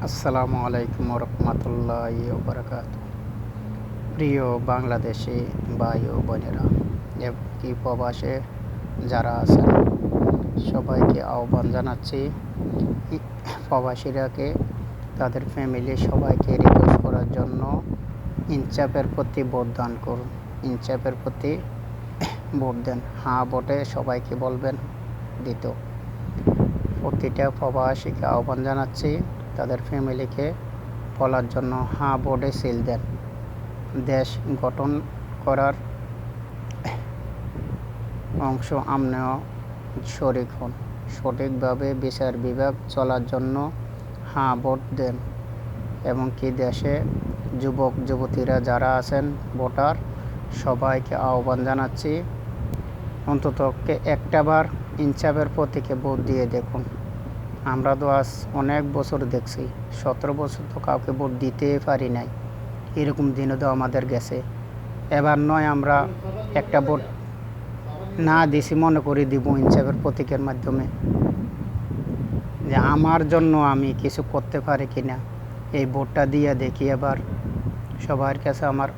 আসসালামু আলাইকুম রহমতুল্লাহি ওবারাকাতুহু। প্রিয় বাংলাদেশি ভাই ও বোনেরা কি প্রবাসে যারা আছেন সবাইকে আহ্বান জানাচ্ছি। প্রবাসীরাকে তাদের ফ্যামিলি সবাইকে রিকোয়েস্ট করার জন্য ইনসাফের প্রতি ভোট দান করুন। ইনসাফের প্রতি ভোট দেন। হ্যাঁ ভোটে সবাইকে বলবেন দিত। প্রতিটা প্রবাসীকে আহ্বান জানাচ্ছি তাদের ফ্যামিলিকে বলার জন্য হ্যাঁ ভোটে সিল দেন। দেশ গঠন করার অংশ আমরাও শরিক হন। সঠিকভাবে বিচার বিভাগ চলার জন্য হ্যাঁ ভোট দেন। এবং কি দেশে যুবক যুবতীরা যারা আছেন ভোটার সবাইকে আহ্বান জানাচ্ছি অন্তত একটাবার ইনসাফের প্রতীকে ভোট দিয়ে দেখুন। আমরা তো আজ অনেক বছর দেখছি, 17 বছর তো কাউকে ভোট দিতে পারি নাই। এরকম দিনও তো আমাদের গেছে। এবার নয় আমরা একটা ভোট না দিছি মনে করি দিব ইনসাফের প্রতীকের মাধ্যমে, যে আমার জন্য আমি কিছু করতে পারি কিনা এই ভোটটা দিয়ে দেখি। এবার সবার কাছে আমার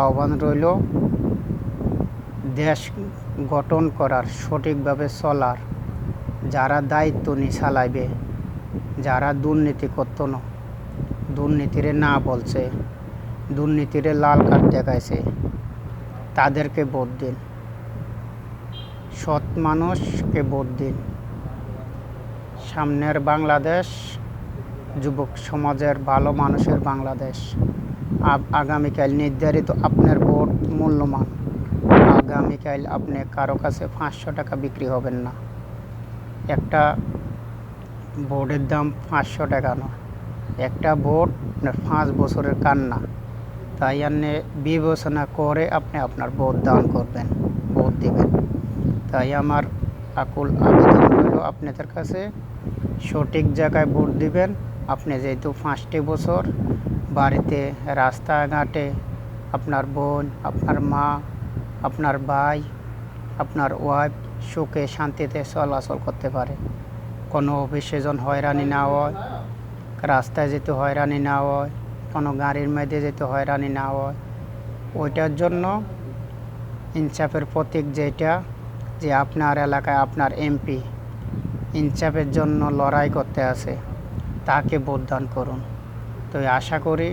আহ্বান রইল, দেশ গঠন করার সঠিকভাবে চলার যারা দায়িত্ব নিয়ে চালাইবে, যারা দুর্নীতি করতো না, দুর্নীতিরে না বলছে, দুর্নীতিরে লাল কার্ড দেখাইছে, তাদেরকে ভোট দিন। সৎ মানুষকে ভোট দিন। সামনের বাংলাদেশ যুবক সমাজের ভালো মানুষের বাংলাদেশ। আগামীকাল নির্ধারিত আপনার ভোট মূল্যবান। আগামীকাল আপনি কারো কাছে 500 টাকা বিক্রি হবেন না। একটা ভোটের দাম 500 টাকা নয়, একটা ভোট 5 বছরের কান্না। তাই আপনি বিবেচনা করে আপনি আপনার ভোট দান করবেন, ভোট দিবেন। তাই আমার আকুল আবেদন রইল আপনাদের কাছে, সঠিক জায়গায় ভোট দিবেন। আপনি যেহেতু 5টি বছর বাড়িতে রাস্তাঘাটে আপনার বোন, আপনার মা, আপনার ভাই, আপনার ওয়াইফ সুখে শান্তিতে চলাচল করতে পারে, কোনো অফিসে যেন হয়রানি না হয়, রাস্তায় যেতে হয়রানি না হয়, কোনো গাড়ির মধ্যে যেতে হয়রানি না হয়, ওইটার জন্য ইনসাফের প্রতীক যেটা, যে আপনার এলাকায় আপনার এমপি ইনসাফের জন্য লড়াই করতে আছে, তাকে ভোট দান করুন। তো আশা করি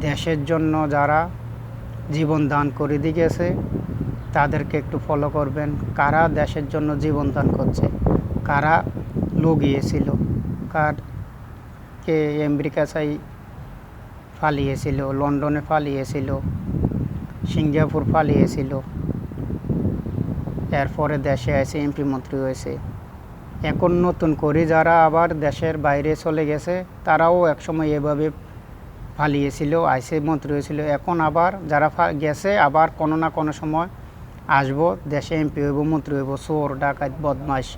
দেশের জন্য যারা জীবন দান করে দিয়েছে তাদেরকে একটু ফলো করবেন, কারা দেশের জন্য জীবন দান করছে, কারা লগিয়েছিল, কে আমেরিকা চাই পালিয়েছিল, লন্ডনে পালিয়েছিল, সিঙ্গাপুর পালিয়েছিল, এরপরে দেশে এসে এমপি মন্ত্রী হয়েছে। এখন নতুন করে যারা আবার দেশের বাইরে চলে গেছে তারাও একসময় এভাবে পালিয়েছিল, আইসে মন্ত্রী হয়েছিল। এখন আবার যারা গেছে আবার কোনো না কোনো সময় আসবো, দেশে এমপি হইব, মন্ত্রী হইব, চোর ডাকাত বদমাইশ।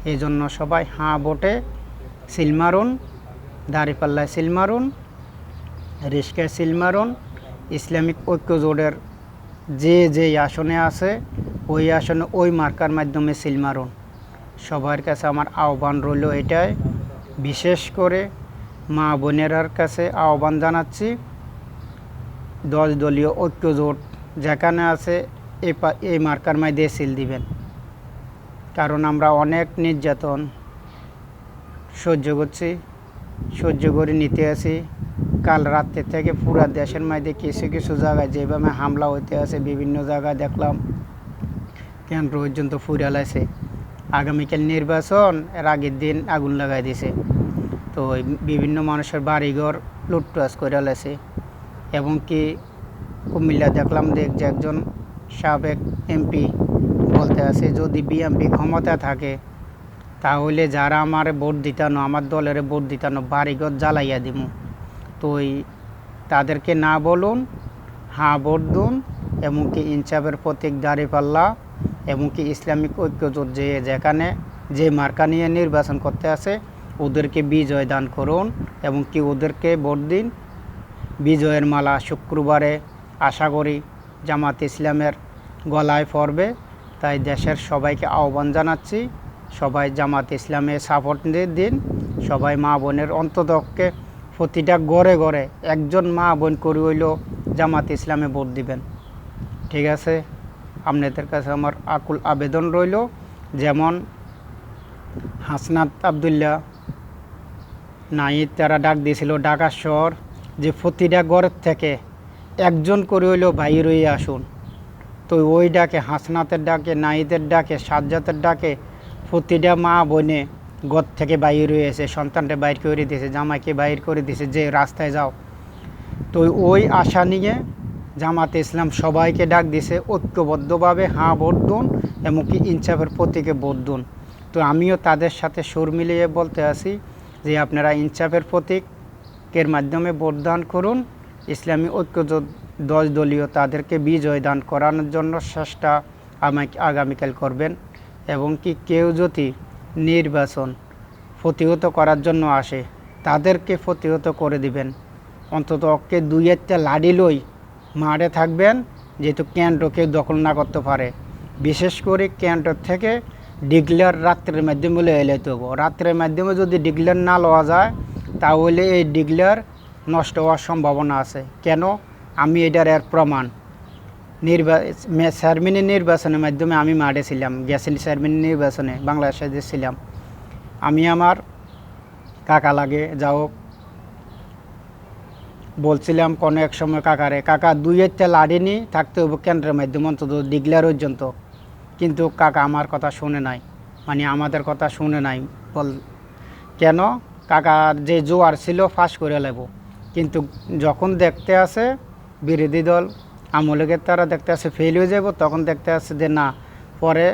এই জন্য সবাই হাঁ ভোটে সিল মারুন, দাঁড়িপাল্লায় সিল মারুন, রিস্কায় সিল মারুন। ইসলামিক ঐক্য জোটের যে আসনে আছে ওই আসনে ওই মার্কার মাধ্যমে সিল মারুন। সবার কাছে আমার আহ্বান রইল এটাই। বিশেষ করে মা বোনেরার কাছে আহ্বান জানাচ্ছি, 10 দলীয় ঐক্য জোট যেখানে আছে এই মার্কার মাধ্যমে সিল দিবেন। কারণ আমরা অনেক নির্যাতন সহ্য করছি, সহ্য করে নিতে আছি। কাল রাত্রে থেকে পুরা দেশের মধ্যে কিছু কিছু জায়গায় যেভাবে হামলা হইতে আছে, বিভিন্ন জায়গায় দেখলাম কেন্দ্র পর্যন্ত ফুরালাইছে। আগামীকাল নির্বাচন, এর আগের দিন আগুন লাগাই দিছে। তো বিভিন্ন মানুষের বাড়িঘর লুটতরাজ করে লাইছে। এবং কি কুমিল্লা দেখলাম যে একজন সাবেক এমপি বলতে আছে, যদি বিএমপি ক্ষমতা থাকে তাহলে যারা আমার ভোট দিতানো, আমার দলের ভোট দিতানো বাড়িঘর জ্বালাইয়া দিমু। তো তাদেরকে না বলুন, হ্যাঁ ভোট দিন। এমনকি ইনসাফের প্রতীক দাঁড়িপাল্লা, এমনকি ইসলামিক ঐক্য জোট যেখানে যে মার্কা নিয়ে নির্বাচন করতে আছে ওদেরকে বিজয় দান করুন, এমনকি ওদেরকে ভোট দিন। বিজয়ের মালা শুক্রবারে আশা করি জামাত ইসলামের গলায় পড়বে। তাই দেশের সবাইকে আহ্বান জানাচ্ছি, সবাই জামাত ইসলামে সাপোর্ট দিন, সবাই মা বোনের অন্ততকে প্রতিটা ঘরে ঘরে একজন মা বোন করে হইলেও জামাত ইসলামে ভোট দিবেন। ঠিক আছে, আপনাদের কাছে আমার আকুল আবেদন রইল, যেমন হাসনাত আবদুল্লাহ, নাহিদ তারা ডাক দিয়েছিল ঢাকা শহর, যে প্রতিটা ঘরের থেকে একজন করে হইলেও বাইর হয়ে আসুন। তো ওই ডাকে, হাসনাতের ডাকে, নাহিদের ডাকে, সাজ্জাতের ডাকে প্রতিটা মা বোনে ঘর থেকে বাইর হয়েছে, সন্তানটা বাইর করে দিয়েছে, জামাইকে বাইর করে দিয়েছে যে রাস্তায় যাও। তো ওই আশা নিয়ে জামাতে ইসলাম সবাইকে ডাক দিয়েছে ঐক্যবদ্ধভাবে হ্যাঁ ভোট দিন, এমনকি ইনসাফের প্রতীকে ভোট দিন। তো আমিও তাদের সাথে সুর মিলিয়ে বলতে আসি যে আপনারা ইনসাফের প্রতীকের মাধ্যমে ভোট দান করুন, ইসলামী ঐক্য 10 দলীয় তাদেরকে বিজয় দান করানোর জন্য চেষ্টা আগামীকাল করবেন। এবং কি কেউ যদি নির্বাচন প্রতিহত করার জন্য আসে তাদেরকে প্রতিহত করে দিবেন। অন্তত অকে 2-1টা লাঠি লই মাঠে থাকবেন, যেহেতু কেন্দ্রকে দখল না করতে পারে। বিশেষ করে কেন্দ্র থেকে ডিক্লেয়ার রাত্রের মাধ্যমে এলাইতে হবো। রাত্রের মাধ্যমে যদি ডিক্লেয়ার না লওয়া যায় তাহলে এই ডিক্লেয়ার নষ্ট হওয়ার সম্ভাবনা আছে। কেন? আমি এর প্রমাণ, চেয়ারম্যানের নির্বাচনের মাধ্যমে আমি মাঠে ছিলাম, গেছিলি চেয়ারম্যানের নির্বাচনে বাংলাদেশে ছিলাম। আমি আমার কাকা লাগে যাও বলছিলাম কোনো এক সময় কাকারে, কাকা 2-1টা লাঠি নিয়ে থাকতে হবে কেন্দ্রের মাধ্যমে অন্তত ডিক্লেয়ার পর্যন্ত। কিন্তু কাকা আমার কথা শুনে নাই, মানে আমাদের কথা শুনে নাই। কেন? কাকার যে জোয়ার ছিল ফাঁস করে নেব। কিন্তু যখন দেখতে আসে বিরোধী দল আমলেগের তারা দেখতে আসে ফেল হয়ে যাব, তখন দেখতে আসে যে না, পরে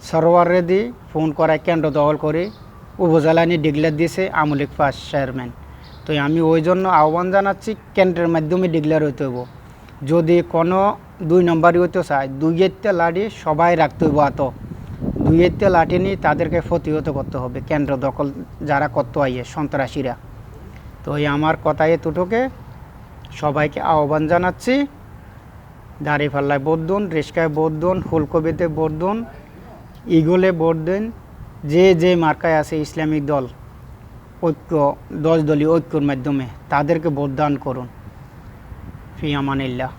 সরোয়ারে দি ফোন করায় কেন্দ্র দখল করে উপজেলা নিয়ে ডিক্লেয়ার দিয়েছে আমলিক ফাঁস চেয়ারম্যান। তো আমি ওই জন্য আহ্বান জানাচ্ছি কেন্দ্রের মাধ্যমে ডিক্লেয়ার হইতে হইব। যদি কোনো 2 নম্বরই হইতে চায় 2-1টা লাঠি সবাই রাখতে হইব, 2-1টা লাঠি নিয়ে তাদেরকে প্রতিহত করতে হবে কেন্দ্র দখল যারা করতে আইয়ে সন্ত্রাসীরা। তো এই আমার কথায় এতটুকে, সবাইকে আহ্বান জানাচ্ছি দাঁড়িপাল্লায় ভোট দিন, রিস্কায় ভোট দিন, ফুলকপিতে ভোট দিন, ইগলে ভোট দিন, যে মার্কায় আছে ইসলামিক দল ঐক্য 10 দলীয় ঐক্যর মাধ্যমে তাদেরকে ভোট দান করুন। ফি আমানিল্লাহ।